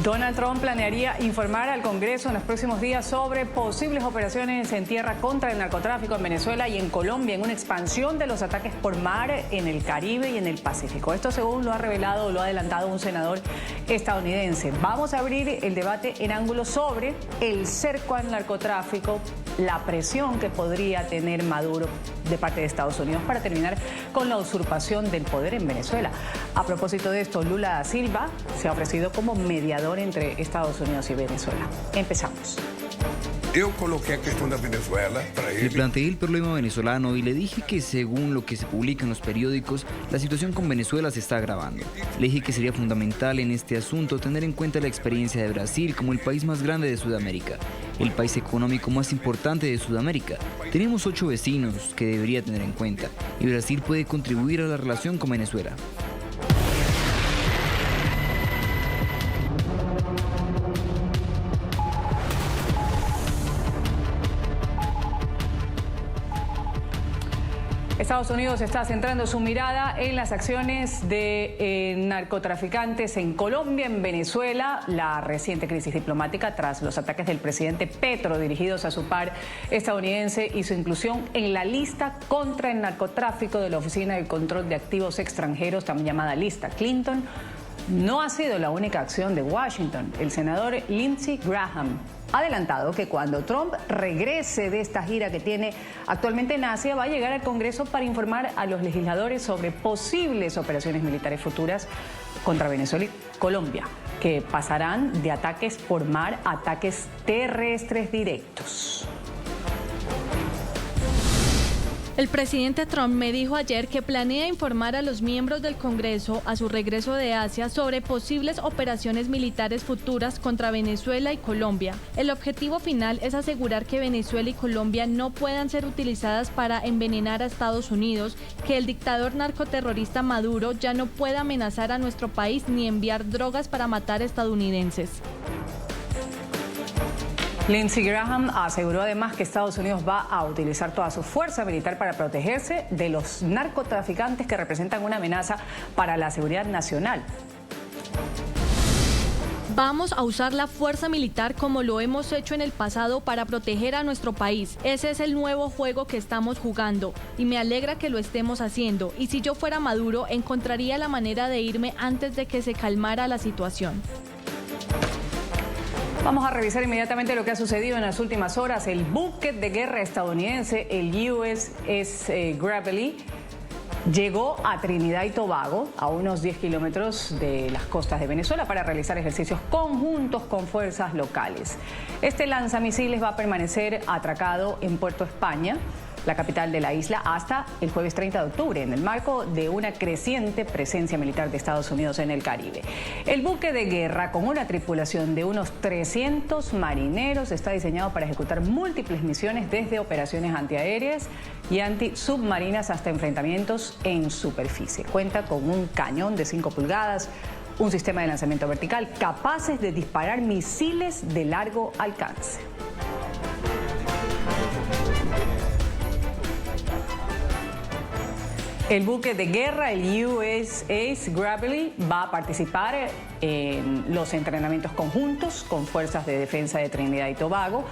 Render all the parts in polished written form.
Donald Trump planearía informar al Congreso en los próximos días sobre posibles operaciones en tierra contra el narcotráfico en Venezuela y en Colombia, en una expansión de los ataques por mar en el Caribe y en el Pacífico. Esto según lo ha revelado o lo ha adelantado un senador estadounidense. Vamos a abrir el debate en ángulo sobre el cerco al narcotráfico, la presión que podría tener Maduro de parte de Estados Unidos para terminar con la usurpación del poder en Venezuela. A propósito de esto, Lula da Silva se ha ofrecido como mediador entre Estados Unidos y Venezuela. Empezamos. Yo coloqué a cuestión de Venezuela para él. Le planteé el problema venezolano y le dije que según lo que se publica en los periódicos, la situación con Venezuela se está agravando. Le dije que sería fundamental en este asunto tener en cuenta la experiencia de Brasil como el país más grande de Sudamérica, el país económico más importante de Sudamérica. Tenemos 8 vecinos que debería tener en cuenta y Brasil puede contribuir a la relación con Venezuela. Estados Unidos está centrando su mirada en las acciones de narcotraficantes en Colombia, en Venezuela, la reciente crisis diplomática tras los ataques del presidente Petro dirigidos a su par estadounidense y su inclusión en la lista contra el narcotráfico de la Oficina de Control de Activos Extranjeros, también llamada lista Clinton. No ha sido la única acción de Washington. El senador Lindsey Graham ha adelantado que cuando Trump regrese de esta gira que tiene actualmente en Asia, va a llegar al Congreso para informar a los legisladores sobre posibles operaciones militares futuras contra Venezuela y Colombia, que pasarán de ataques por mar a ataques terrestres directos. El presidente Trump me dijo ayer que planea informar a los miembros del Congreso a su regreso de Asia sobre posibles operaciones militares futuras contra Venezuela y Colombia. El objetivo final es asegurar que Venezuela y Colombia no puedan ser utilizadas para envenenar a Estados Unidos, que el dictador narcoterrorista Maduro ya no pueda amenazar a nuestro país ni enviar drogas para matar estadounidenses. Lindsey Graham aseguró además que Estados Unidos va a utilizar toda su fuerza militar para protegerse de los narcotraficantes que representan una amenaza para la seguridad nacional. Vamos a usar la fuerza militar como lo hemos hecho en el pasado para proteger a nuestro país. Ese es el nuevo juego que estamos jugando y me alegra que lo estemos haciendo. Y si yo fuera Maduro, encontraría la manera de irme antes de que se calmara la situación. Vamos a revisar inmediatamente lo que ha sucedido en las últimas horas. El buque de guerra estadounidense, el USS Gravely, llegó a Trinidad y Tobago, a unos 10 kilómetros de las costas de Venezuela, para realizar ejercicios conjuntos con fuerzas locales. Este lanzamisiles va a permanecer atracado en Puerto España, la capital de la isla, hasta el jueves 30 de octubre, en el marco de una creciente presencia militar de Estados Unidos en el Caribe. El buque de guerra, con una tripulación de unos 300 marineros, está diseñado para ejecutar múltiples misiones, desde operaciones antiaéreas y antisubmarinas hasta enfrentamientos en superficie. Cuenta con un cañón de 5 pulgadas, un sistema de lanzamiento vertical, capaces de disparar misiles de largo alcance. El buque de guerra, el USS Gravely, va a participar en los entrenamientos conjuntos con fuerzas de defensa de Trinidad y Tobago.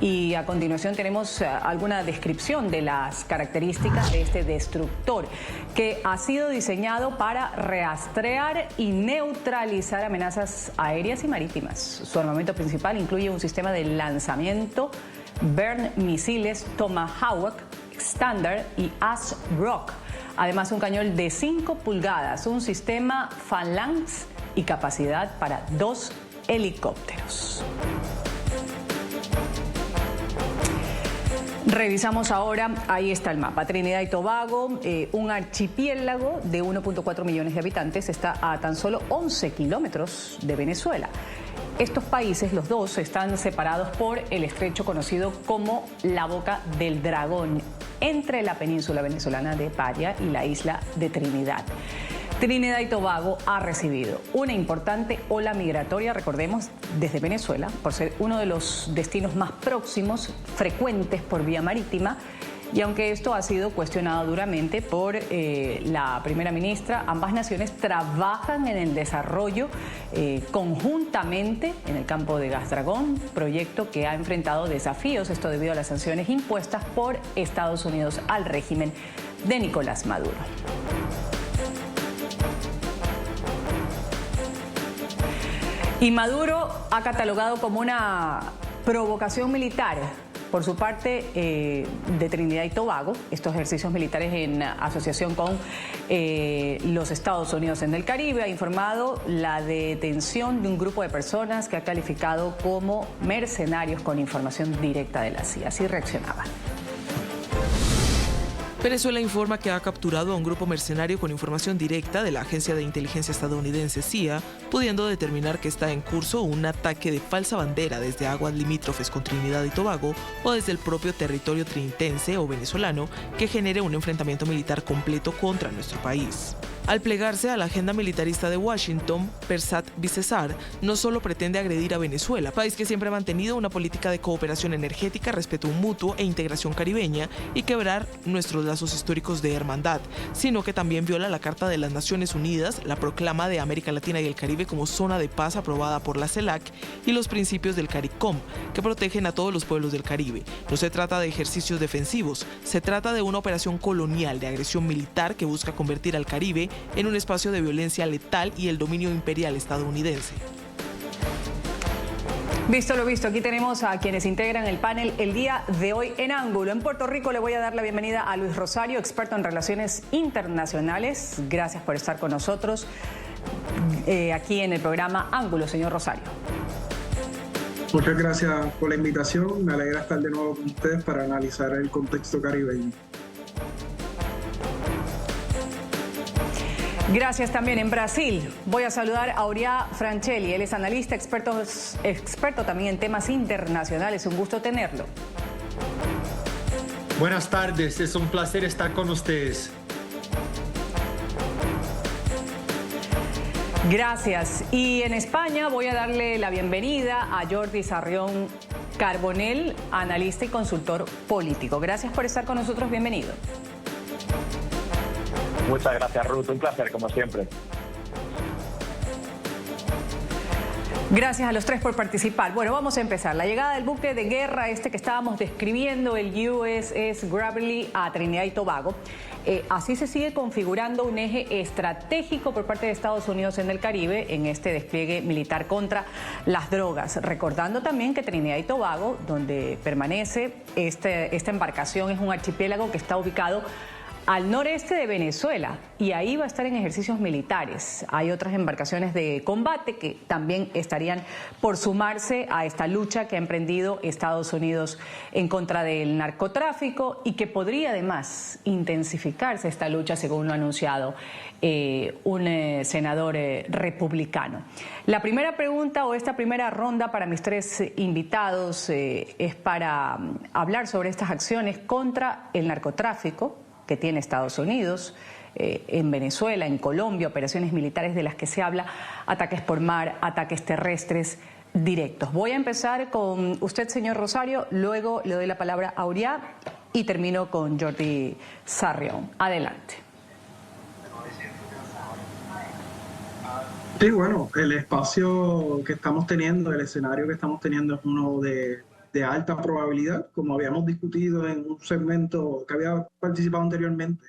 Y a continuación tenemos alguna descripción de las características de este destructor, que ha sido diseñado para rastrear y neutralizar amenazas aéreas y marítimas. Su armamento principal incluye un sistema de lanzamiento Bern misiles Tomahawk, Standard y ASROC. Además, un cañón de 5 pulgadas, un sistema Phalanx y capacidad para 2 helicópteros. Revisamos ahora, ahí está el mapa, Trinidad y Tobago, un archipiélago de 1.4 millones de habitantes, está a tan solo 11 kilómetros de Venezuela. Estos países, los dos, están separados por el estrecho conocido como la Boca del Dragón, entre la península venezolana de Paria y la isla de Trinidad. Trinidad y Tobago ha recibido una importante ola migratoria, recordemos, desde Venezuela, por ser uno de los destinos más próximos, frecuentes por vía marítima, Y aunque esto ha sido cuestionado duramente por la primera ministra, ambas naciones trabajan en el desarrollo conjuntamente en el campo de Gas Dragón, proyecto que ha enfrentado desafíos, esto debido a las sanciones impuestas por Estados Unidos al régimen de Nicolás Maduro. Y Maduro ha catalogado como una provocación militar por su parte de Trinidad y Tobago, estos ejercicios militares en asociación con los Estados Unidos en el Caribe. Ha informado la detención de un grupo de personas que ha calificado como mercenarios con información directa de la CIA. Así reaccionaba. Venezuela informa que ha capturado a un grupo mercenario con información directa de la agencia de inteligencia estadounidense CIA, pudiendo determinar que está en curso un ataque de falsa bandera desde aguas limítrofes con Trinidad y Tobago o desde el propio territorio trinitense o venezolano que genere un enfrentamiento militar completo contra nuestro país. Al plegarse a la agenda militarista de Washington, Persat Bicesar no solo pretende agredir a Venezuela, país que siempre ha mantenido una política de cooperación energética, respeto mutuo e integración caribeña, y quebrar nuestros lazos históricos de hermandad, sino que también viola la Carta de las Naciones Unidas, la proclama de América Latina y el Caribe como zona de paz aprobada por la CELAC y los principios del CARICOM, que protegen a todos los pueblos del Caribe. No se trata de ejercicios defensivos, se trata de una operación colonial de agresión militar que busca convertir al Caribe en un espacio de violencia letal y el dominio imperial estadounidense. Visto lo visto, aquí tenemos a quienes integran el panel el día de hoy en Ángulo. En Puerto Rico le voy a dar la bienvenida a Luis Rosario, experto en relaciones internacionales. Gracias por estar con nosotros aquí en el programa Ángulo, señor Rosario. Muchas gracias por la invitación. Me alegra estar de nuevo con ustedes para analizar el contexto caribeño. Gracias también. En Brasil voy a saludar a Uriah Franchelli. Él es analista, experto también en temas internacionales. Un gusto tenerlo. Buenas tardes, es un placer estar con ustedes. Gracias. Y en España voy a darle la bienvenida a Jordi Sarrión Carbonell, analista y consultor político. Gracias por estar con nosotros. Bienvenido. Muchas gracias, Ruth. Un placer, como siempre. Gracias a los tres por participar. Bueno, vamos a empezar. La llegada del buque de guerra que estábamos describiendo, el USS Gravely, a Trinidad y Tobago. Así se sigue configurando un eje estratégico por parte de Estados Unidos en el Caribe en este despliegue militar contra las drogas. Recordando también que Trinidad y Tobago, donde permanece esta embarcación, es un archipiélago que está ubicado al noreste de Venezuela, y ahí va a estar en ejercicios militares. Hay otras embarcaciones de combate que también estarían por sumarse a esta lucha que ha emprendido Estados Unidos en contra del narcotráfico, y que podría además intensificarse esta lucha, según lo ha anunciado un senador republicano. La primera pregunta, o esta primera ronda para mis tres invitados, es para hablar sobre estas acciones contra el narcotráfico que tiene Estados Unidos en Venezuela, en Colombia, operaciones militares de las que se habla, ataques por mar, ataques terrestres directos. Voy a empezar con usted, señor Rosario, luego le doy la palabra a Uriah y termino con Jordi Sarrión. Adelante. Sí, bueno, el espacio que estamos teniendo, el escenario que estamos teniendo es uno de alta probabilidad, como habíamos discutido en un segmento que había participado anteriormente.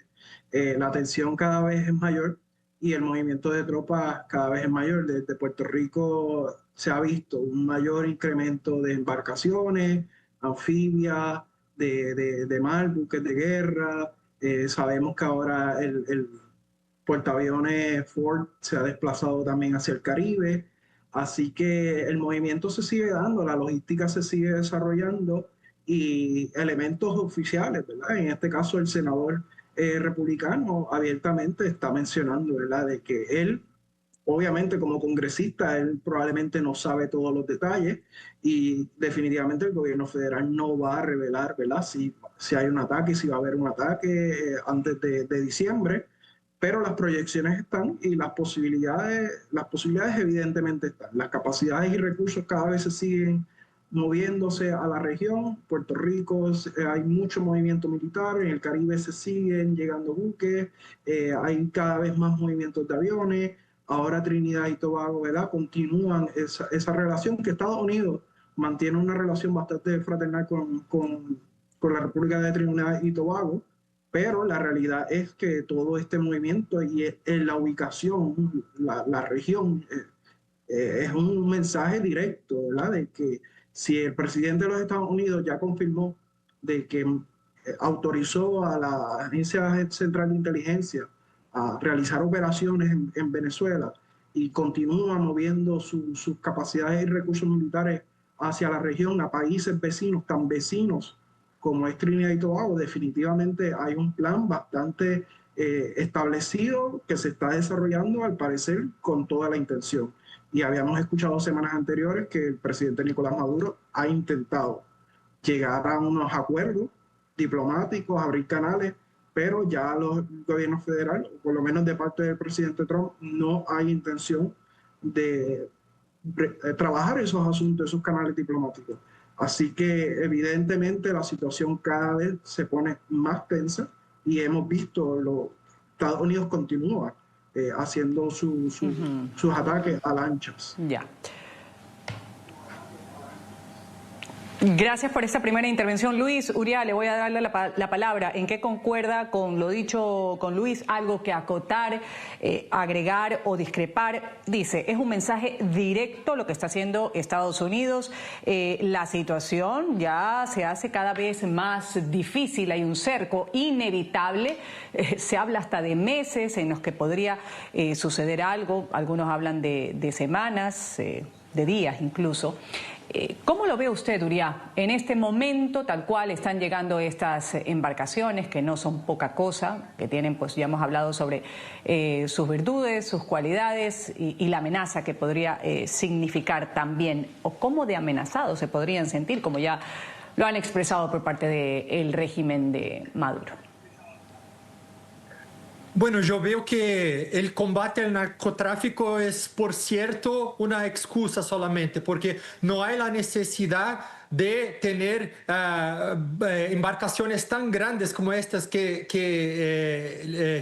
La tensión cada vez es mayor y el movimiento de tropas cada vez es mayor. Desde Puerto Rico se ha visto un mayor incremento de embarcaciones, anfibias, de mar, buques de guerra. Sabemos que ahora el portaaviones Ford se ha desplazado también hacia el Caribe. Así que el movimiento se sigue dando, la logística se sigue desarrollando, y elementos oficiales, ¿verdad? En este caso el senador republicano abiertamente está mencionando, ¿verdad?, de que él, obviamente como congresista, él probablemente no sabe todos los detalles, y definitivamente el gobierno federal no va a revelar, ¿verdad?, si hay un ataque, si va a haber un ataque antes de diciembre. Pero las proyecciones están y las posibilidades evidentemente están. Las capacidades y recursos cada vez se siguen moviéndose a la región. Puerto Rico, hay mucho movimiento militar, en el Caribe se siguen llegando buques, hay cada vez más movimientos de aviones. Ahora Trinidad y Tobago, ¿verdad?, continúan esa relación que Estados Unidos mantiene una relación bastante fraternal con la República de Trinidad y Tobago, pero la realidad es que todo este movimiento y en la ubicación, la región, es un mensaje directo, ¿verdad?, de que si el presidente de los Estados Unidos ya confirmó de que autorizó a la Agencia Central de Inteligencia a realizar operaciones en Venezuela y continúa moviendo sus capacidades y recursos militares hacia la región, a países vecinos, tan vecinos como es Trinidad y Tobago, definitivamente hay un plan bastante establecido que se está desarrollando, al parecer, con toda la intención. Y habíamos escuchado semanas anteriores que el presidente Nicolás Maduro ha intentado llegar a unos acuerdos diplomáticos, abrir canales, pero ya los gobiernos federales, por lo menos de parte del presidente Trump, no hay intención de trabajar esos asuntos, esos canales diplomáticos. Así que evidentemente la situación cada vez se pone más tensa y hemos visto Estados Unidos continúa haciendo sus ataques a lanchas. Ya. Gracias por esta primera intervención. Luis Uría, le voy a darle la palabra. ¿En qué concuerda con lo dicho con Luis? ¿Algo que acotar, agregar o discrepar? Dice, es un mensaje directo lo que está haciendo Estados Unidos. La situación ya se hace cada vez más difícil. Hay un cerco inevitable. Se habla hasta de meses en los que podría suceder algo. Algunos hablan de semanas, de días incluso. ¿Cómo lo ve usted, Uría? En este momento, tal cual, están llegando estas embarcaciones que no son poca cosa, que tienen, pues ya hemos hablado sobre sus virtudes, sus cualidades y la amenaza que podría significar también, o cómo de amenazados se podrían sentir, como ya lo han expresado por parte del régimen de Maduro. Bueno, yo veo que el combate al narcotráfico es, por cierto, una excusa solamente, porque no hay la necesidad de tener embarcaciones tan grandes como estas que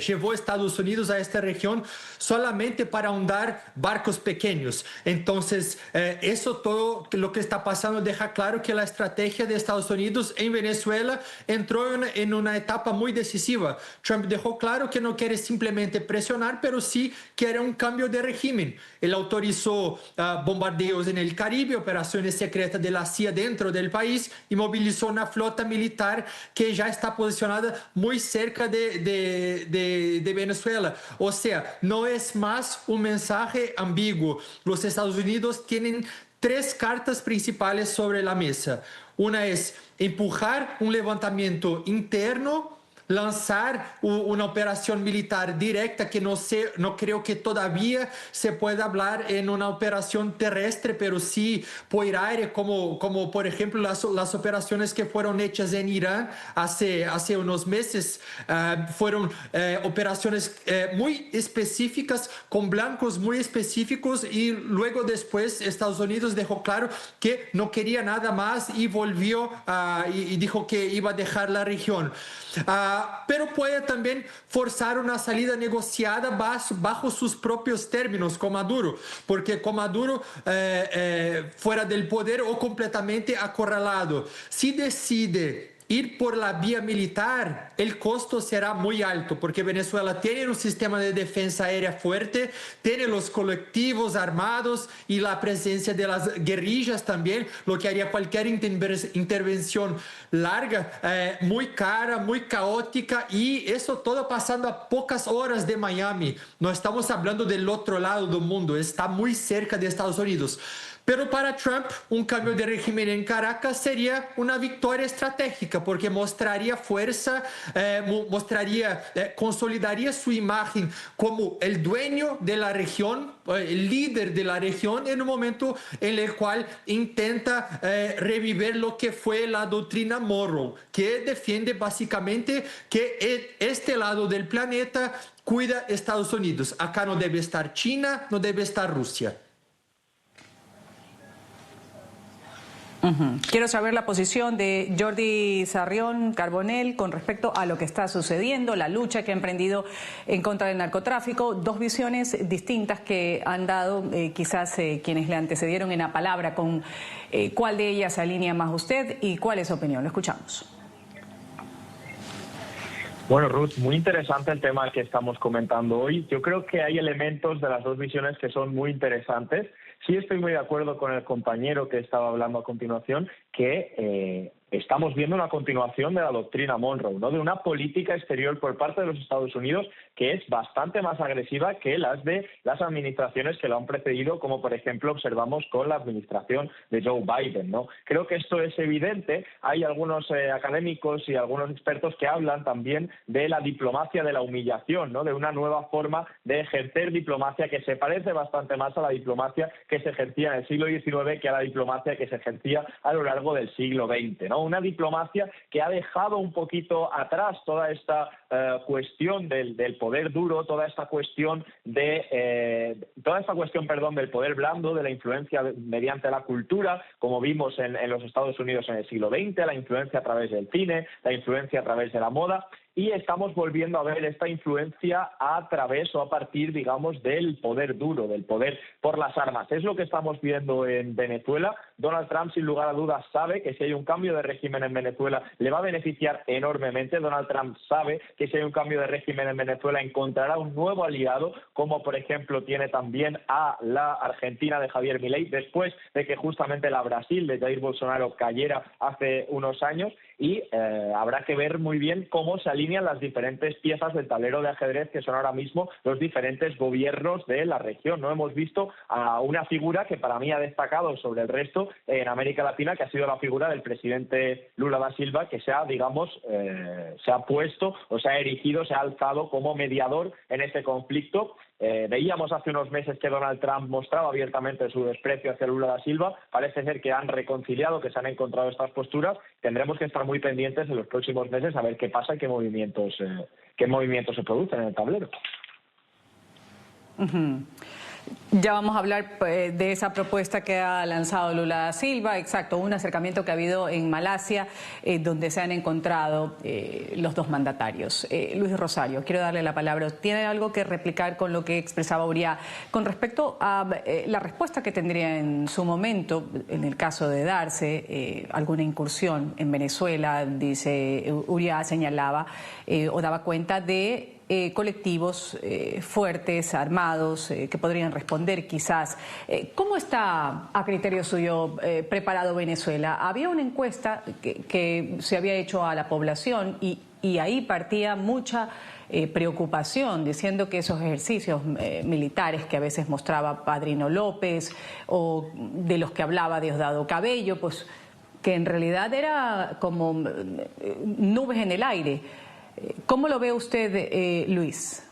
llevó Estados Unidos a esta región solamente para ahondar barcos pequeños. Entonces, eso todo lo que está pasando deja claro que la estrategia de Estados Unidos en Venezuela entró en una etapa muy decisiva. Trump dejó claro que no quiere simplemente presionar, pero sí quiere un cambio de régimen. Él autorizó bombardeos en el Caribe, operaciones secretas de la CIA dentro del país y movilizó una flota militar que ya está posicionada muy cerca de Venezuela. O sea, no es más un mensaje ambiguo. Los Estados Unidos tienen 3 cartas principales sobre la mesa. Una es empujar un levantamiento interno, lanzar una operación militar directa que no creo que todavía se pueda hablar en una operación terrestre, pero sí por aire, como por ejemplo las operaciones que fueron hechas en Irán hace unos meses. Fueron operaciones muy específicas, con blancos muy específicos, y luego después Estados Unidos dejó claro que no quería nada más y volvió y dijo que iba a dejar la región. Pero puede también forzar una salida negociada bajo sus propios términos con Maduro, porque con Maduro fuera del poder o completamente acorralado, si decide ir por la vía militar, el costo será muy alto, porque Venezuela tiene un sistema de defensa aérea fuerte, tiene los colectivos armados y la presencia de las guerrillas también, lo que haría cualquier intervención larga, muy cara, muy caótica, y eso todo pasando a pocas horas de Miami. No estamos hablando del otro lado del mundo, está muy cerca de Estados Unidos. Pero para Trump, un cambio de régimen en Caracas sería una victoria estratégica, porque mostraría fuerza, consolidaría su imagen como el dueño de la región, el líder de la región, en un momento en el cual intenta revivir lo que fue la doctrina Monroe, que defiende básicamente que este lado del planeta cuida Estados Unidos. Acá no debe estar China, no debe estar Rusia. Quiero saber la posición de Jordi Sarrión Carbonell con respecto a lo que está sucediendo, la lucha que ha emprendido en contra del narcotráfico. Dos visiones distintas que han dado quizás quienes le antecedieron en la palabra. ¿Con cuál de ellas se alinea más usted y cuál es su opinión? Lo escuchamos. Bueno, Ruth, muy interesante el tema que estamos comentando hoy. Yo creo que hay elementos de las dos visiones que son muy interesantes. Sí estoy muy de acuerdo con el compañero que estaba hablando a continuación, que estamos viendo una continuación de la doctrina Monroe, ¿no? De una política exterior por parte de los Estados Unidos que es bastante más agresiva que las de las administraciones que lo han precedido, como por ejemplo observamos con la administración de Joe Biden, ¿no? Creo que esto es evidente. Hay algunos académicos y algunos expertos que hablan también de la diplomacia de la humillación, ¿no? De una nueva forma de ejercer diplomacia que se parece bastante más a la diplomacia que se ejercía en el siglo XIX que a la diplomacia que se ejercía a lo largo del siglo XX, ¿no? Una diplomacia que ha dejado un poquito atrás toda esta cuestión del poder duro, toda esta cuestión del poder blando, de la influencia mediante la cultura, como vimos en los Estados Unidos en el siglo XX, la influencia a través del cine, la influencia a través de la moda. Y estamos volviendo a ver esta influencia a través o a partir, digamos, del poder duro, del poder por las armas. Es lo que estamos viendo en Venezuela. Donald Trump, sin lugar a dudas, sabe que si hay un cambio de régimen en Venezuela le va a beneficiar enormemente. Donald Trump sabe que si hay un cambio de régimen en Venezuela encontrará un nuevo aliado, como por ejemplo tiene también a la Argentina de Javier Milei, después de que justamente la Brasil de Jair Bolsonaro cayera hace unos años. Y habrá que ver muy bien cómo se alinean las diferentes piezas del tablero de ajedrez que son ahora mismo los diferentes gobiernos de la región. No hemos visto a una figura que para mí ha destacado sobre el resto en América Latina, que ha sido la figura del presidente Lula da Silva, que se ha, digamos, se ha puesto o se ha erigido, se ha alzado como mediador en este conflicto. Veíamos hace unos meses que Donald Trump mostraba abiertamente su desprecio hacia Lula da Silva. Parece ser que han reconciliado, que se han encontrado estas posturas. Tendremos que estar muy pendientes en los próximos meses a ver qué pasa y qué movimientos se producen en el tablero. Ya vamos a hablar de esa propuesta que ha lanzado Lula da Silva, exacto, un acercamiento que ha habido en Malasia, donde se han encontrado los dos mandatarios. Luis Rosario, quiero darle la palabra. ¿Tiene algo que replicar con lo que expresaba Uriah con respecto a la respuesta que tendría en su momento, en el caso de darse alguna incursión en Venezuela? Dice Uriah, señalaba o daba cuenta de colectivos fuertes, armados, que podrían responder quizás. ¿Cómo está, a criterio suyo, preparado Venezuela? Había una encuesta que se había hecho a la población y ahí partía mucha preocupación, diciendo que esos ejercicios militares que a veces mostraba Padrino López o de los que hablaba Diosdado Cabello, pues que en realidad era como nubes en el aire. ¿Cómo lo ve usted, Luis?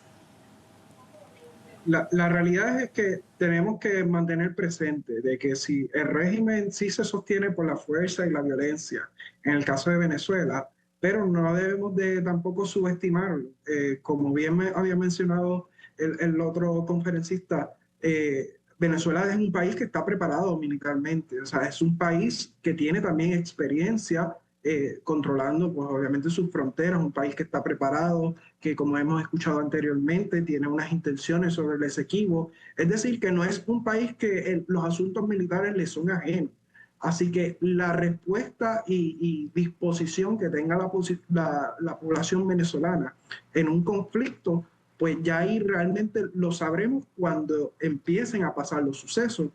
La realidad es que tenemos que mantener presente de que si el régimen sí se sostiene por la fuerza y la violencia, en el caso de Venezuela, pero no debemos de tampoco subestimarlo. Como bien me había mencionado el otro conferencista, Venezuela es un país que está preparado militarmente, o sea, es un país que tiene también experiencia controlando, pues obviamente sus fronteras, un país que está preparado, que como hemos escuchado anteriormente, tiene unas intenciones sobre el Esequibo. Es decir, que no es un país que los asuntos militares le son ajenos. Así que la respuesta y disposición que tenga la población venezolana en un conflicto, pues ya ahí realmente lo sabremos cuando empiecen a pasar los sucesos.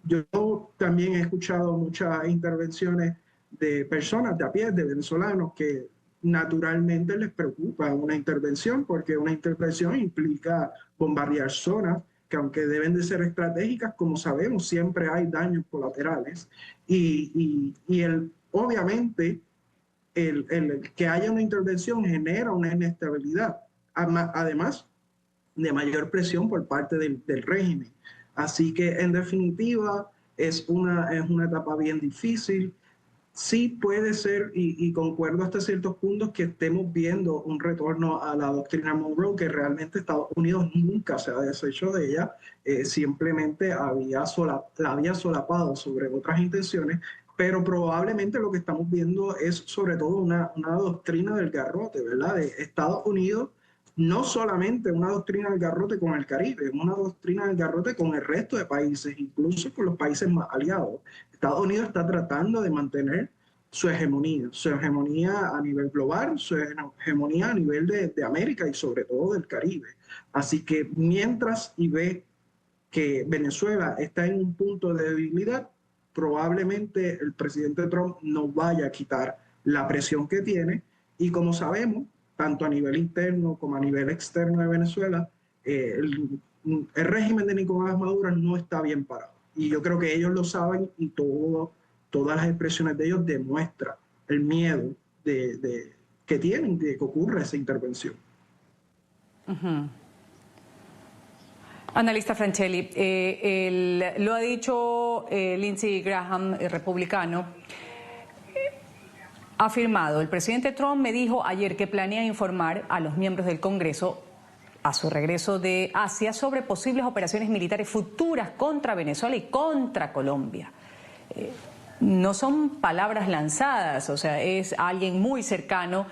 Yo también he escuchado muchas intervenciones de personas de a pie, de venezolanos, que naturalmente les preocupa una intervención, porque una intervención implica bombardear zonas que, aunque deben de ser estratégicas, como sabemos, siempre hay daños colaterales. Obviamente, el que haya una intervención genera una inestabilidad, además de mayor presión por parte del régimen. Así que, en definitiva, es una etapa bien difícil. Sí puede ser, y concuerdo hasta ciertos puntos, que estemos viendo un retorno a la doctrina Monroe, que realmente Estados Unidos nunca se ha deshecho de ella, simplemente la había solapado sobre otras intenciones, pero probablemente lo que estamos viendo es sobre todo una doctrina del garrote, ¿verdad? De Estados Unidos, no solamente una doctrina del garrote con el Caribe, es una doctrina del garrote con el resto de países, incluso con los países más aliados. Estados Unidos está tratando de mantener su hegemonía a nivel global, su hegemonía a nivel de América y sobre todo del Caribe. Así que mientras y ve que Venezuela está en un punto de debilidad, probablemente el presidente Trump no vaya a quitar la presión que tiene, y como sabemos, tanto a nivel interno como a nivel externo de Venezuela, el régimen de Nicolás Maduro no está bien parado. Y yo creo que ellos lo saben, y todas las expresiones de ellos demuestran el miedo que tienen de que ocurra esa intervención. Analista Franchelli, lo ha dicho Lindsey Graham, republicano, ha afirmado: el presidente Trump me dijo ayer que planea informar a los miembros del Congreso a su regreso de Asia sobre posibles operaciones militares futuras contra Venezuela y contra Colombia. No son palabras lanzadas, o sea, es alguien muy cercano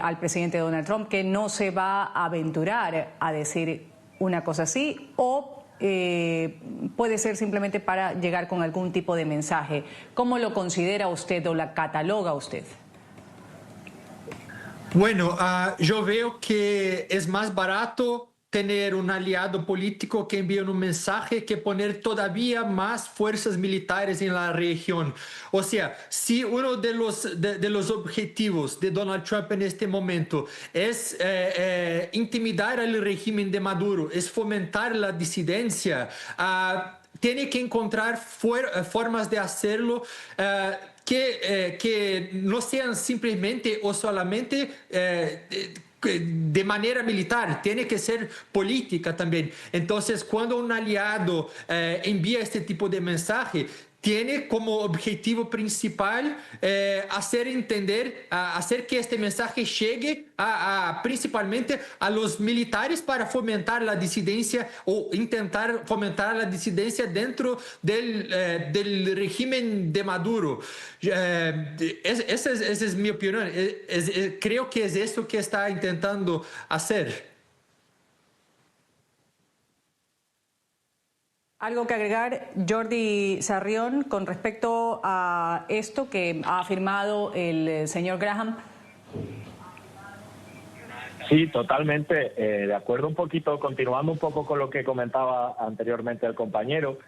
al presidente Donald Trump que no se va a aventurar a decir una cosa así, o puede ser simplemente para llegar con algún tipo de mensaje. ¿Cómo lo considera usted o la cataloga usted? Bueno, yo veo que es más barato tener un aliado político que envíe un mensaje que poner todavía más fuerzas militares en la región. O sea, si uno de los objetivos de Donald Trump en este momento es intimidar al régimen de Maduro, es fomentar la disidencia, tiene que encontrar formas de hacerlo que no sean simplemente o solamente de manera militar, tiene que ser política también. Entonces, cuando un aliado envía este tipo de mensaje, tiene como objetivo principal hacer entender, hacer que este mensaje llegue principalmente a los militares para fomentar la disidencia o intentar fomentar la disidencia dentro del régimen de Maduro. Esa es mi opinión. Creo que es eso que está intentando hacer. ¿Algo que agregar, Jordi Sarrión, con respecto a esto que ha afirmado el señor Graham? Sí, totalmente de acuerdo. Un poquito, continuando un poco con lo que comentaba anteriormente el compañero,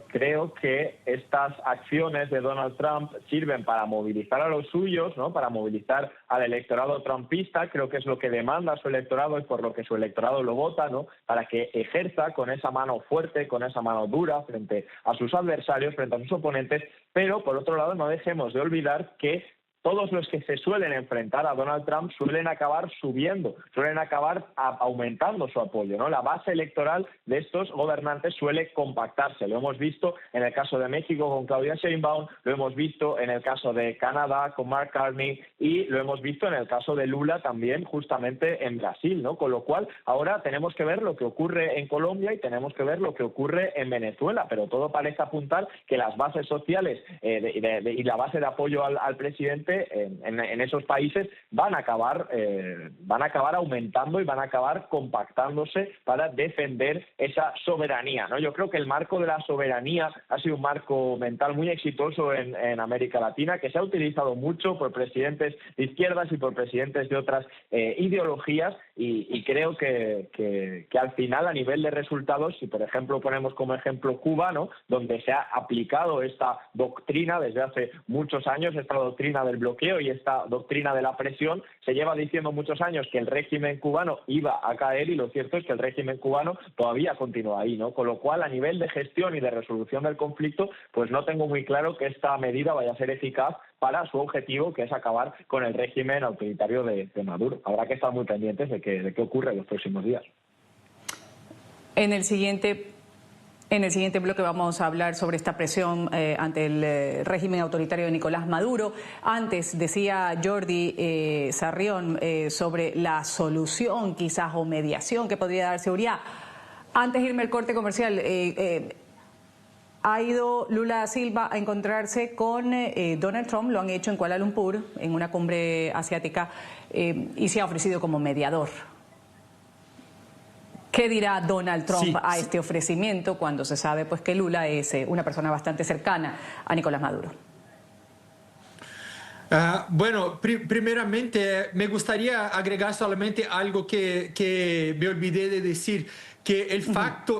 creo que estas acciones de Donald Trump sirven para movilizar a los suyos, ¿no? Para movilizar al electorado trumpista. Creo que es lo que demanda su electorado y por lo que su electorado lo vota, ¿no? Para que ejerza con esa mano fuerte, con esa mano dura frente a sus adversarios, frente a sus oponentes. Pero, por otro lado, no dejemos de olvidar que todos los que se suelen enfrentar a Donald Trump suelen acabar subiendo, suelen acabar aumentando su apoyo, ¿no? La base electoral de estos gobernantes suele compactarse. Lo hemos visto en el caso de México con Claudia Sheinbaum, lo hemos visto en el caso de Canadá con Mark Carney y lo hemos visto en el caso de Lula también justamente en Brasil, ¿no? Con lo cual ahora tenemos que ver lo que ocurre en Colombia y tenemos que ver lo que ocurre en Venezuela, pero todo parece apuntar que las bases sociales y la base de apoyo al presidente en esos países van a acabar aumentando y van a acabar compactándose para defender esa soberanía, ¿no? Yo creo que el marco de la soberanía ha sido un marco mental muy exitoso en América Latina, que se ha utilizado mucho por presidentes de izquierdas y por presidentes de otras ideologías, y creo que al final, a nivel de resultados, si por ejemplo ponemos como ejemplo Cuba, ¿no? Donde se ha aplicado esta doctrina desde hace muchos años, esta doctrina del bloqueo y esta doctrina de la presión, se lleva diciendo muchos años que el régimen cubano iba a caer, y lo cierto es que el régimen cubano todavía continúa ahí, ¿no? Con lo cual, a nivel de gestión y de resolución del conflicto, pues no tengo muy claro que esta medida vaya a ser eficaz para su objetivo, que es acabar con el régimen autoritario de Maduro. Habrá que estar muy pendientes de qué ocurre en los próximos días. En el siguiente bloque vamos a hablar sobre esta presión ante el régimen autoritario de Nicolás Maduro. Antes decía Jordi Sarrión sobre la solución quizás o mediación que podría dar seguridad. Antes de irme al corte comercial, ha ido Lula da Silva a encontrarse con Donald Trump, lo han hecho en Kuala Lumpur, en una cumbre asiática, y se ha ofrecido como mediador. ¿Qué dirá Donald Trump a este ofrecimiento cuando se sabe pues, que Lula es una persona bastante cercana a Nicolás Maduro? Bueno, primeramente me gustaría agregar solamente algo que me olvidé de decir, que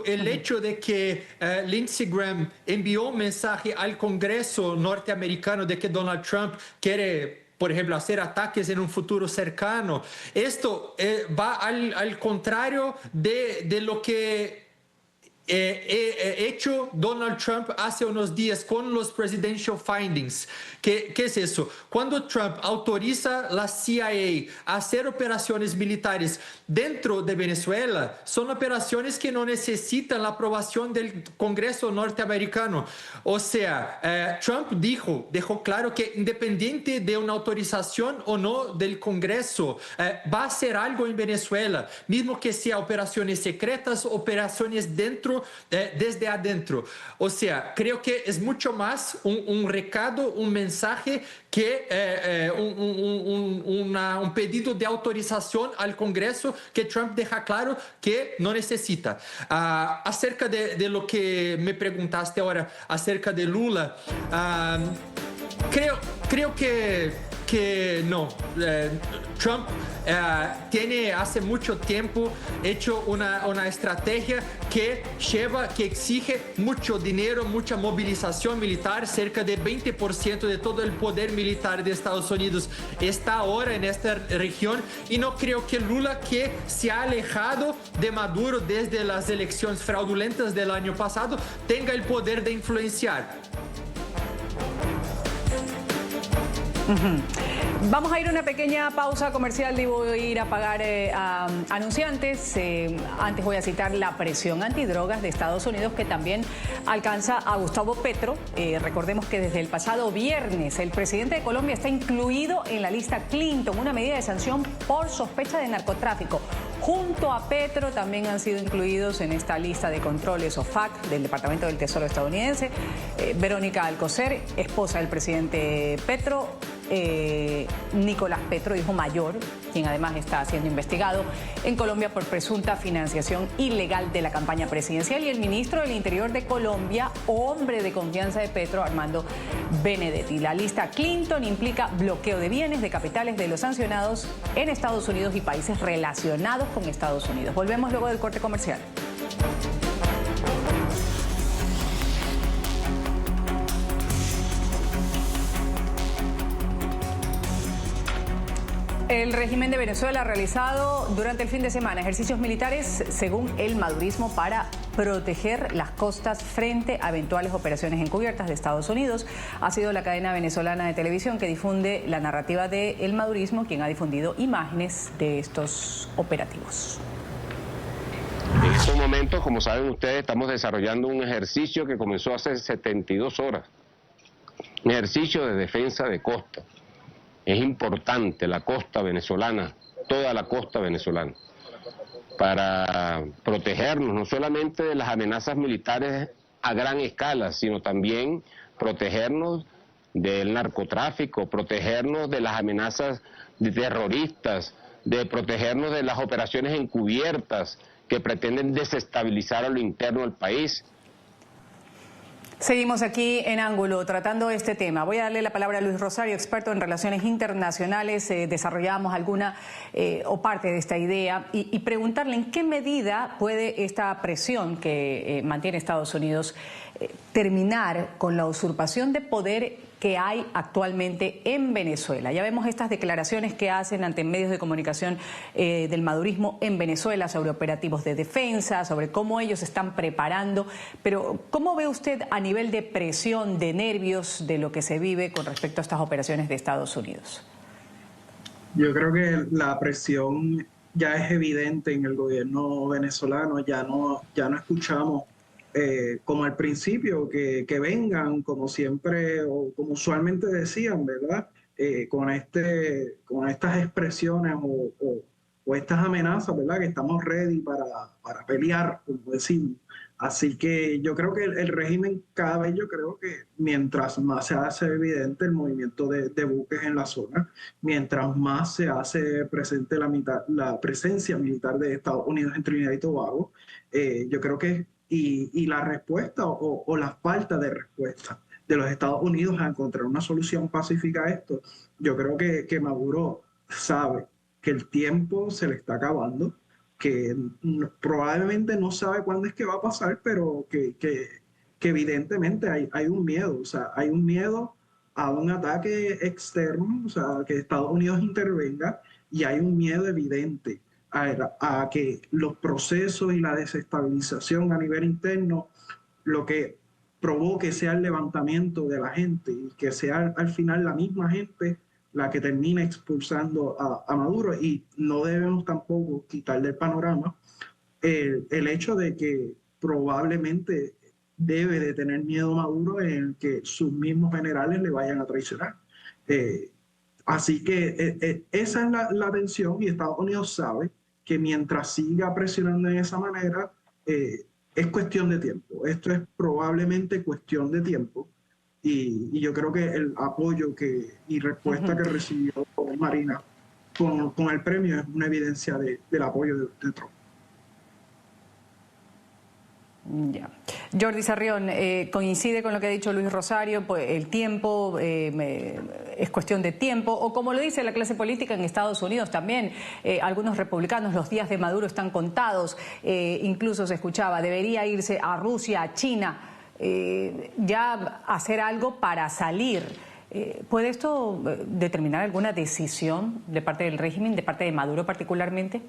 el hecho de que Lindsey Graham envió un mensaje al Congreso norteamericano de que Donald Trump quiere, por ejemplo, hacer ataques en un futuro cercano, esto va al contrario de lo que hecho Donald Trump hace unos días con los presidential findings. ¿Qué es eso? Cuando Trump autoriza la CIA a hacer operaciones militares dentro de Venezuela, son operaciones que no necesitan la aprobación del Congreso norteamericano. O sea, Trump dejó claro que independiente de una autorización o no del Congreso, va a hacer algo en Venezuela, mismo que sea operaciones secretas, operaciones dentro, desde adentro. O sea, creo que es mucho más un recado, un mensaje que un pedido de autorización al Congreso que Trump deja claro que no necesita. Acerca de lo que me preguntaste ahora, acerca de Lula, creo que no. Trump tiene hace mucho tiempo hecho una estrategia que exige mucho dinero, mucha movilización militar. Cerca de 20% de todo el poder militar de Estados Unidos está ahora en esta región, y no creo que Lula, que se ha alejado de Maduro desde las elecciones fraudulentas del año pasado, tenga el poder de influenciar. Vamos a ir a una pequeña pausa comercial y voy a ir a pagar a anunciantes. Antes voy a citar la presión antidrogas de Estados Unidos, que también alcanza a Gustavo Petro. Recordemos que desde el pasado viernes el presidente de Colombia está incluido en la lista Clinton, una medida de sanción por sospecha de narcotráfico. Junto a Petro también han sido incluidos en esta lista de controles OFAC del Departamento del Tesoro estadounidense Verónica Alcocer, esposa del presidente Petro, Nicolás Petro, hijo mayor, quien además está siendo investigado en Colombia por presunta financiación ilegal de la campaña presidencial, y el ministro del Interior de Colombia, hombre de confianza de Petro, Armando Benedetti. La lista Clinton implica bloqueo de bienes, de capitales de los sancionados en Estados Unidos y países relacionados con Estados Unidos. Volvemos luego del corte comercial. El régimen de Venezuela ha realizado durante el fin de semana ejercicios militares, según el madurismo, para proteger las costas frente a eventuales operaciones encubiertas de Estados Unidos. Ha sido la cadena venezolana de televisión que difunde la narrativa del madurismo quien ha difundido imágenes de estos operativos. En estos momentos, como saben ustedes, estamos desarrollando un ejercicio que comenzó hace 72 horas. Un ejercicio de defensa de costa. Es importante la costa venezolana, toda la costa venezolana, para protegernos no solamente de las amenazas militares a gran escala, sino también protegernos del narcotráfico, protegernos de las amenazas de terroristas, de protegernos de las operaciones encubiertas que pretenden desestabilizar a lo interno del país. Seguimos aquí en Ángulo tratando este tema. Voy a darle la palabra a Luis Rosario, experto en relaciones internacionales. Desarrollamos alguna o parte de esta idea y preguntarle en qué medida puede esta presión que mantiene Estados Unidos terminar con la usurpación de poder que hay actualmente en Venezuela. Ya vemos estas declaraciones que hacen ante medios de comunicación del madurismo en Venezuela sobre operativos de defensa, sobre cómo ellos se están preparando, pero ¿cómo ve usted a nivel de presión, de nervios, de lo que se vive con respecto a estas operaciones de Estados Unidos? Yo creo que la presión ya es evidente en el gobierno venezolano, ya no escuchamos como al principio, que vengan como siempre o como usualmente decían, ¿verdad? Con estas expresiones o estas amenazas, ¿verdad? Que estamos ready para pelear, como decimos. Así que yo creo que el régimen cada vez, yo creo que mientras más se hace evidente el movimiento de buques en la zona, mientras más se hace presente la presencia militar de Estados Unidos en Trinidad y Tobago, yo creo que, y la respuesta o la falta de respuesta de los Estados Unidos a encontrar una solución pacífica a esto, yo creo que Maduro sabe que el tiempo se le está acabando, que probablemente no sabe cuándo es que va a pasar, pero que evidentemente hay un miedo, o sea, hay un miedo a un ataque externo, o sea, que Estados Unidos intervenga, y hay un miedo evidente a que los procesos y la desestabilización a nivel interno, lo que provoque sea el levantamiento de la gente y que sea al final la misma gente la que termina expulsando a Maduro. Y no debemos tampoco quitar del panorama el hecho de que probablemente debe de tener miedo Maduro en que sus mismos generales le vayan a traicionar. Así que esa es la tensión, y Estados Unidos sabe que mientras siga presionando de esa manera, es cuestión de tiempo. Esto es probablemente cuestión de tiempo. Y yo creo que el apoyo y respuesta que recibió Marina con el premio es una evidencia del apoyo de Trump. Ya. Jordi Sarrión, coincide con lo que ha dicho Luis Rosario, pues el tiempo es cuestión de tiempo, o como lo dice la clase política en Estados Unidos también, algunos republicanos, los días de Maduro están contados, incluso se escuchaba, debería irse a Rusia, a China, ya hacer algo para salir. ¿Puede esto determinar alguna decisión de parte del régimen, de parte de Maduro particularmente?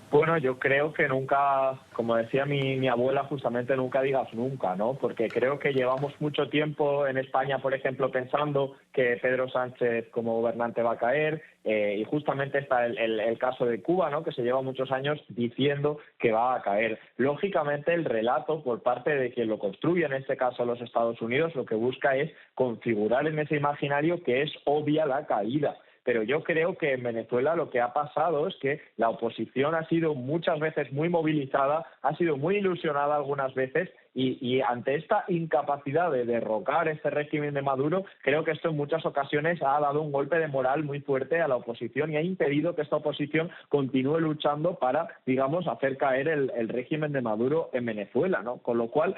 Bueno, yo creo que nunca, como decía mi abuela, justamente nunca digas nunca, ¿no? Porque creo que llevamos mucho tiempo en España, por ejemplo, pensando que Pedro Sánchez como gobernante va a caer, y justamente está el caso de Cuba, ¿no? Que se lleva muchos años diciendo que va a caer. Lógicamente, el relato por parte de quien lo construye, en este caso los Estados Unidos, lo que busca es configurar en ese imaginario que es obvia la caída. Pero yo creo que en Venezuela lo que ha pasado es que la oposición ha sido muchas veces muy movilizada, ha sido muy ilusionada algunas veces, y ante esta incapacidad de derrocar este régimen de Maduro, creo que esto en muchas ocasiones ha dado un golpe de moral muy fuerte a la oposición y ha impedido que esta oposición continúe luchando para, digamos, hacer caer el régimen de Maduro en Venezuela, ¿no? Con lo cual,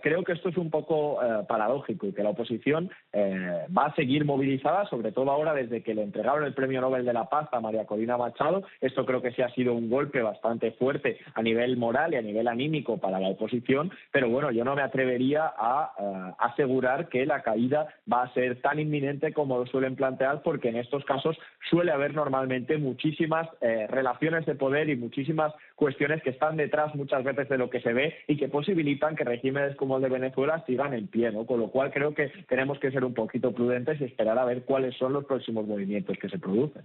creo que esto es un poco paradójico, y que la oposición va a seguir movilizada, sobre todo ahora desde que le entregaron el Premio Nobel de la Paz a María Corina Machado. Esto creo que sí ha sido un golpe bastante fuerte a nivel moral y a nivel anímico para la oposición, pero bueno, yo no me atrevería a asegurar que la caída va a ser tan inminente como lo suelen plantear, porque en estos casos suele haber normalmente muchísimas relaciones de poder y muchísimas cuestiones que están detrás muchas veces de lo que se ve y que posibilitan que regímenes como el de Venezuela sigan en pie, ¿no? Con lo cual creo que tenemos que ser un poquito prudentes y esperar a ver cuáles son los próximos movimientos que se producen.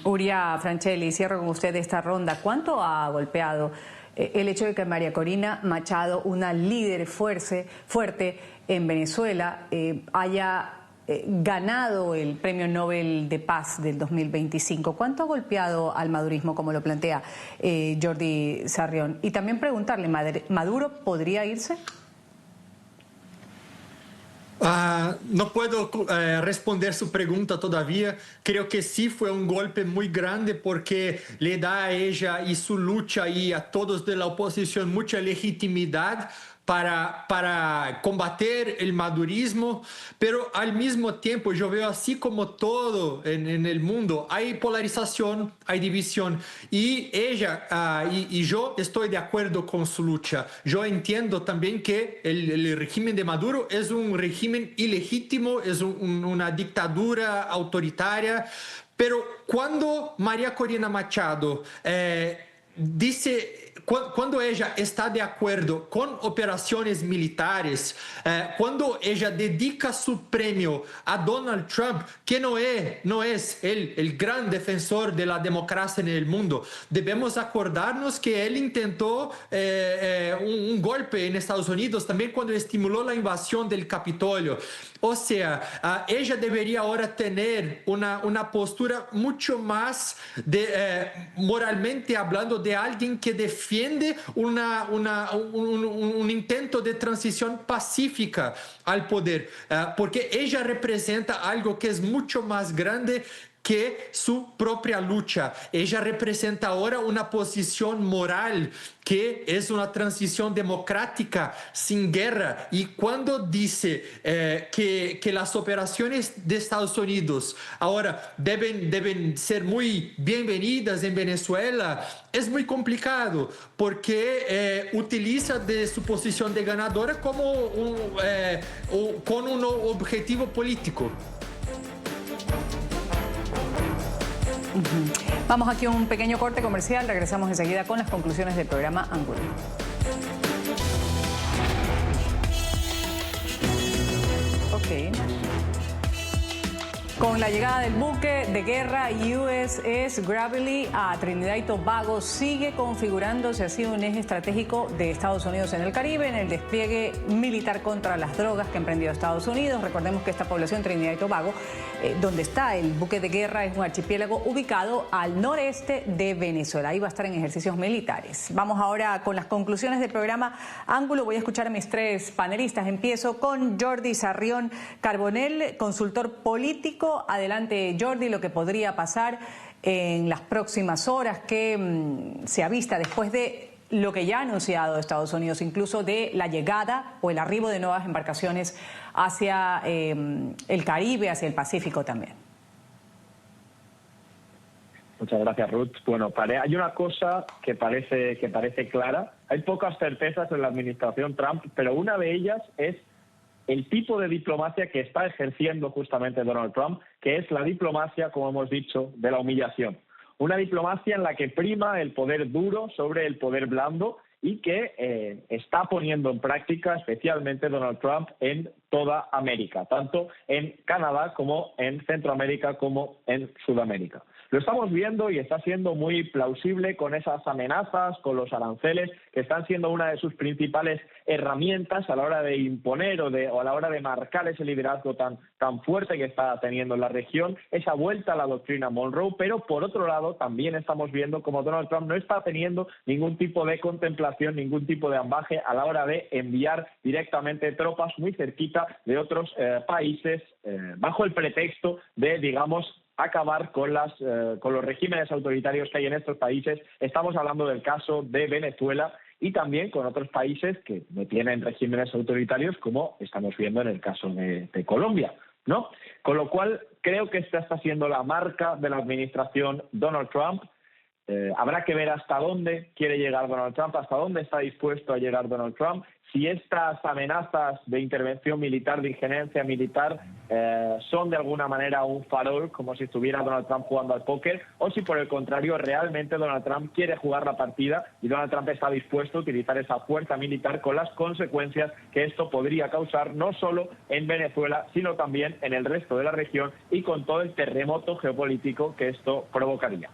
Uria Francelli, cierro con usted esta ronda. ¿Cuánto ha golpeado el hecho de que María Corina Machado, una líder fuerte en Venezuela, haya ganado el Premio Nobel de Paz del 2025? ¿Cuánto ha golpeado al madurismo, como lo plantea Jordi Sarrión? Y también preguntarle, ¿Maduro podría irse? No puedo responder su pregunta todavía. Creo que sí fue un golpe muy grande, porque le da a ella y su lucha y a todos de la oposición mucha legitimidad para combater el madurismo, pero al mismo tiempo yo veo, así como todo en el mundo, hay polarización, hay división, y ella y yo estoy de acuerdo con su lucha. Yo entiendo también que el régimen de Maduro es un régimen ilegítimo, es una dictadura autoritaria, pero cuando María Corina Machado dice cuando ella está de acuerdo con operaciones militares, cuando ella dedica su premio a Donald Trump, que no es el gran defensor de la democracia en el mundo, debemos acordarnos que él intentó un golpe en Estados Unidos también cuando estimuló la invasión del Capitolio. O sea, ella debería ahora tener una postura mucho más moralmente hablando de alguien que defiende un intento de transición pacífica al poder, porque ella representa algo que es mucho más grande que su propia lucha. Ella representa ahora una posición moral que es una transición democrática sin guerra. Y cuando dice que las operaciones de Estados Unidos ahora deben ser muy bienvenidas en Venezuela, es muy complicado porque utiliza de su posición de ganadora como con un objetivo político. Vamos aquí a un pequeño corte comercial, regresamos enseguida con las conclusiones del programa Ángulo. Con la llegada del buque de guerra USS Gravely a Trinidad y Tobago, sigue configurándose así un eje estratégico de Estados Unidos en el Caribe, en el despliegue militar contra las drogas que ha emprendido Estados Unidos. Recordemos que esta población, Trinidad y Tobago, donde está el buque de guerra, es un archipiélago ubicado al noreste de Venezuela. Ahí va a estar en ejercicios militares. Vamos ahora con las conclusiones del programa Ángulo. Voy a escuchar a mis tres panelistas. Empiezo con Jordi Sarrión Carbonell, consultor político. Adelante, Jordi, lo que podría pasar en las próximas horas, que se avista después de lo que ya ha anunciado Estados Unidos, incluso de la llegada o el arribo de nuevas embarcaciones hacia el Caribe, hacia el Pacífico también. Muchas gracias, Ruth. Bueno, hay una cosa que parece clara. Hay pocas certezas en la administración Trump, pero una de ellas es el tipo de diplomacia que está ejerciendo justamente Donald Trump, que es la diplomacia, como hemos dicho, de la humillación. Una diplomacia en la que prima el poder duro sobre el poder blando y que está poniendo en práctica especialmente Donald Trump en toda América, tanto en Canadá como en Centroamérica como en Sudamérica. Lo estamos viendo y está siendo muy plausible con esas amenazas, con los aranceles, que están siendo una de sus principales herramientas a la hora de imponer o a la hora de marcar ese liderazgo tan fuerte que está teniendo en la región, esa vuelta a la doctrina Monroe. Pero por otro lado también estamos viendo como Donald Trump no está teniendo ningún tipo de contemplación, ningún tipo de ambaje a la hora de enviar directamente tropas muy cerquita de otros países bajo el pretexto de, digamos, acabar con los regímenes autoritarios que hay en estos países. Estamos hablando del caso de Venezuela y también con otros países que no tienen regímenes autoritarios, como estamos viendo en el caso de Colombia, ¿no? Con lo cual, creo que esta está siendo la marca de la administración Donald Trump. Habrá que ver hasta dónde quiere llegar Donald Trump, hasta dónde está dispuesto a llegar Donald Trump, si estas amenazas de intervención militar, de injerencia militar, son de alguna manera un farol, como si estuviera Donald Trump jugando al póker, o si por el contrario realmente Donald Trump quiere jugar la partida y Donald Trump está dispuesto a utilizar esa fuerza militar con las consecuencias que esto podría causar no solo en Venezuela, sino también en el resto de la región y con todo el terremoto geopolítico que esto provocaría.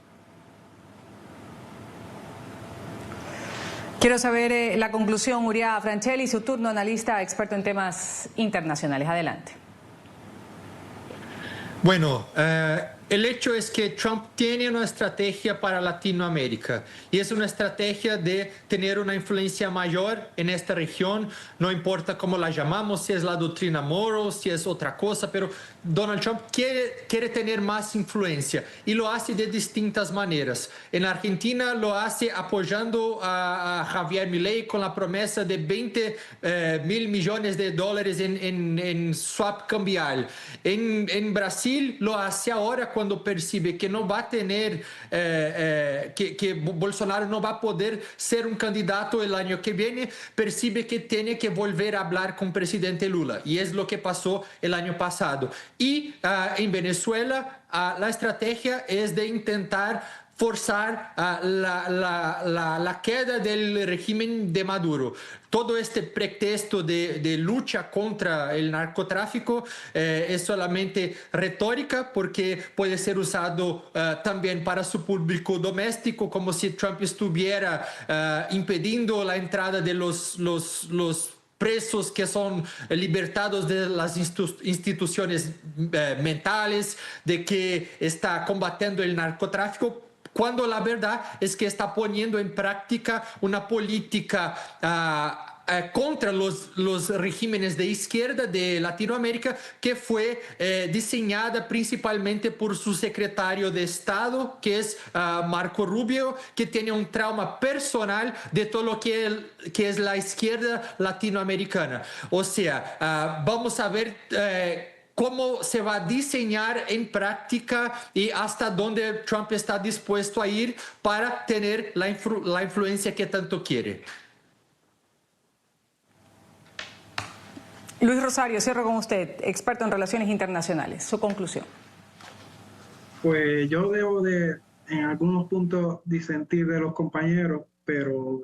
Quiero saber la conclusión, Uriah Franchelli, su turno, analista experto en temas internacionales. Adelante. Bueno, el hecho es que Trump tiene una estrategia para Latinoamérica y es una estrategia de tener una influencia mayor en esta región, no importa cómo la llamamos, si es la doctrina Monroe, si es otra cosa, pero Donald Trump quiere tener más influencia y lo hace de distintas maneras. En Argentina lo hace apoyando a Javier Milei con la promesa de 20 mil millones de dólares en swap cambial. En Brasil lo hace ahora cuando percibe que no va a tener, que Bolsonaro no va a poder ser un candidato el año que viene, percibe que tiene que volver a hablar con el presidente Lula. Y es lo que pasó el año pasado. Y en Venezuela la estrategia es de intentar forzar la queda del régimen de Maduro. Todo este pretexto de lucha contra el narcotráfico es solamente retórica, porque puede ser usado también para su público doméstico, como si Trump estuviera impidiendo la entrada de los presos que son libertados de las instituciones mentales, de que está combatiendo el narcotráfico, cuando la verdad es que está poniendo en práctica una política contra los regímenes de izquierda de Latinoamérica, que fue diseñada principalmente por su secretario de Estado, que es Marco Rubio, que tiene un trauma personal de todo lo que es la izquierda latinoamericana. O sea, vamos a ver cómo se va a diseñar en práctica y hasta dónde Trump está dispuesto a ir para tener la influencia que tanto quiere. Luis Rosario, cierro con usted, experto en relaciones internacionales. Su conclusión. Pues yo debo en algunos puntos disentir de los compañeros, pero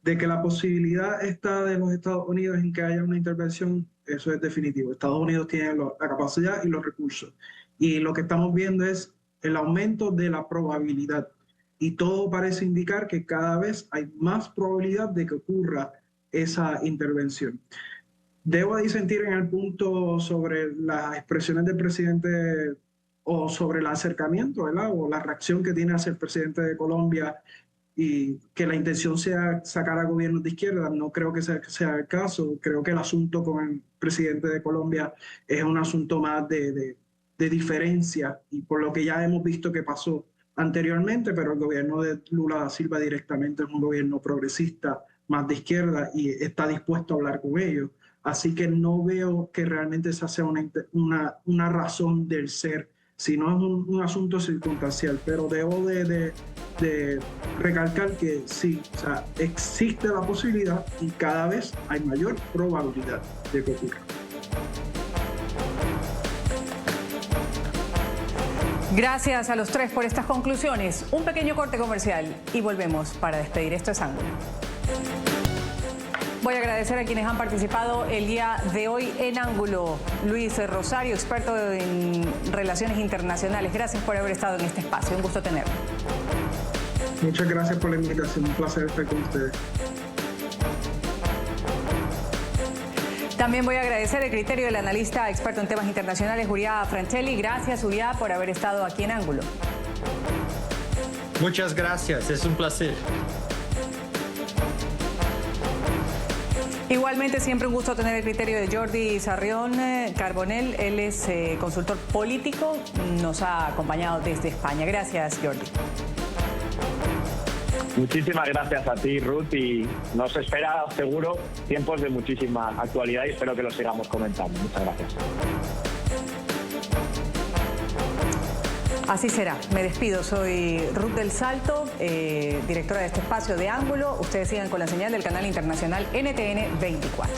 de que la posibilidad está de los Estados Unidos en que haya una intervención, eso es definitivo. Estados Unidos tiene la capacidad y los recursos. Y lo que estamos viendo es el aumento de la probabilidad. Y todo parece indicar que cada vez hay más probabilidad de que ocurra esa intervención. Debo disentir en el punto sobre las expresiones del presidente o sobre el acercamiento, ¿verdad? O la reacción que tiene hacia el presidente de Colombia, y que la intención sea sacar a gobiernos de izquierda. No creo que sea el caso. Creo que el asunto con el presidente de Colombia es un asunto más de diferencia, y por lo que ya hemos visto que pasó anteriormente, pero el gobierno de Lula da Silva directamente es un gobierno progresista, más de izquierda, y está dispuesto a hablar con ellos. Así que no veo que realmente esa sea una razón del ser, sino es un asunto circunstancial. Pero debo de recalcar que sí, o sea, existe la posibilidad y cada vez hay mayor probabilidad de que ocurra. Gracias a los tres por estas conclusiones. Un pequeño corte comercial y volvemos para despedir. Esto es Ángulo. Voy a agradecer a quienes han participado el día de hoy en Ángulo. Luis Rosario, experto en relaciones internacionales. Gracias por haber estado en este espacio. Un gusto tenerlo. Muchas gracias por la invitación. Un placer estar con ustedes. También voy a agradecer el criterio del analista experto en temas internacionales, Uriah Franchelli. Gracias, Uriah, por haber estado aquí en Ángulo. Muchas gracias. Es un placer. Igualmente, siempre un gusto tener el criterio de Jordi Sarrión Carbonell. Él es consultor político, nos ha acompañado desde España. Gracias, Jordi. Muchísimas gracias a ti, Ruth, y nos espera seguro tiempos de muchísima actualidad y espero que lo sigamos comentando. Muchas gracias. Así será. Me despido. Soy Ruth del Salto, directora de este espacio de Ángulo. Ustedes sigan con la señal del canal internacional NTN 24.